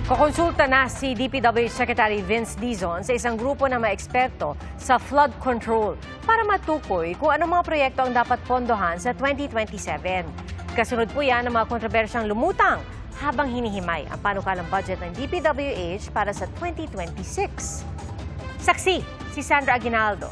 Kukonsulta na si DPWH Secretary Vince Dizon sa isang grupo ng mga eksperto sa flood control para matukoy kung anong mga proyekto ang dapat pondohan sa 2027. Kasunod po yan ng mga kontrobersyang lumutang habang hinihimay ang panukalang budget ng DPWH para sa 2026. Saksi, si Sandra Aguinaldo.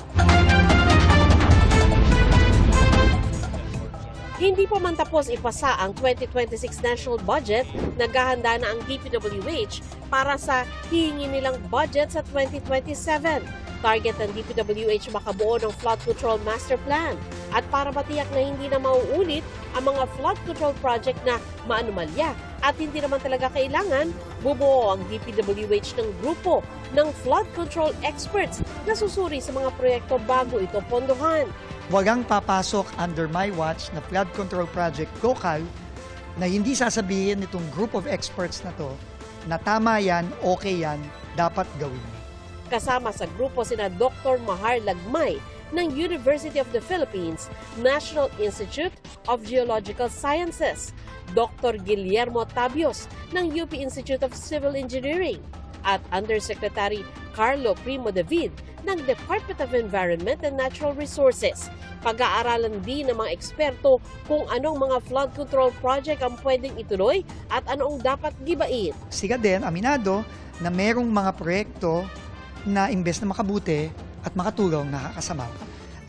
Hindi pa man tapos ipasa ang 2026 national budget, naghahanda na ang DPWH para sa hihingi nilang budget sa 2027. Target ng DPWH makabuo ng flood control master plan at para matiyak na hindi na mauulit ang mga flood control project na maanumalya at hindi naman talaga kailangan, bubuo ang DPWH ng grupo ng flood control experts na susuri sa mga proyekto bago ito pondohan. Walang papasok under my watch na flood control project lokal na hindi sasabihin nitong group of experts na to na tama yan, okay yan, dapat gawin. Kasama sa grupo sina Dr. Mahar Lagmay ng University of the Philippines National Institute of Geological Sciences, Dr. Guillermo Tabios ng UP Institute of Civil Engineering at Undersecretary Carlo Primo David ng Department of Environment and Natural Resources. Pag-aaralan din ng mga eksperto kung anong mga flood control project ang pwedeng ituloy at anong dapat gibain. Sila din, aminado, na merong mga proyekto na imbes na makabuti at makatulong, nakakasama.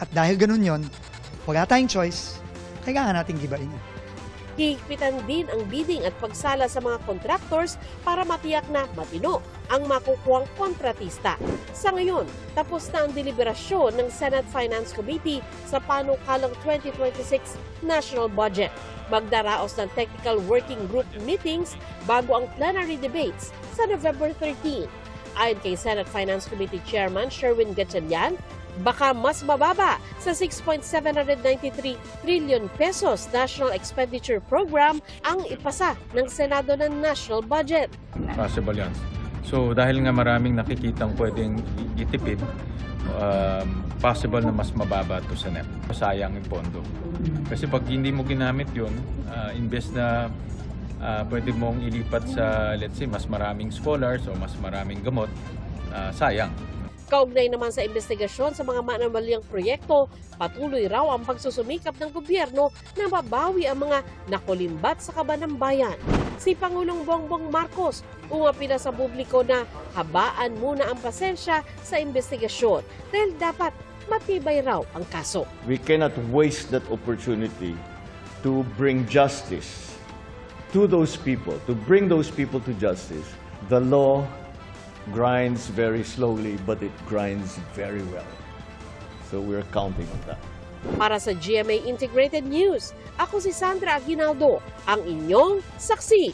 At dahil ganun yon, wala tayong choice, kailangan nating gibain. Hihigpitan din ang bidding at pagsala sa mga contractors para matiyak na matino ang makukuhang kontratista. Sa ngayon, tapos na ang deliberasyon ng Senate Finance Committee sa panukalang 2026 national budget. Magdaraos ng technical working group meetings bago ang plenary debates sa November 13. Ayon kay Senate Finance Committee Chairman Sherwin Gatchalian, baka mas mababa sa 6.793 trillion pesos National Expenditure Program ang ipasa ng Senado ng national budget. Possible yan. So dahil nga maraming nakikitang pwedeng itipid, possible na mas mababa to sa net. Sayang yung pondo. Kasi pag hindi mo ginamit yun, imbes na pwede mong ilipat sa, let's say, mas maraming scholars o mas maraming gamot, sayang. Kaugnay naman sa investigasyon sa mga maanumalyang proyekto, patuloy raw ang pagsusumikap ng gobyerno na mabawi ang mga nakulimbat sa kaban ng bayan. Si Pangulong Bongbong Marcos umapi na sa publiko na habaan muna ang pasensya sa investigasyon dahil dapat matibay raw ang kaso. We cannot waste that opportunity to bring justice to those people, to bring those people to justice. The law grinds very slowly, but it grinds very well. So we're counting on that. Para sa GMA Integrated News, ako si Sandra Aguinaldo, ang inyong saksi.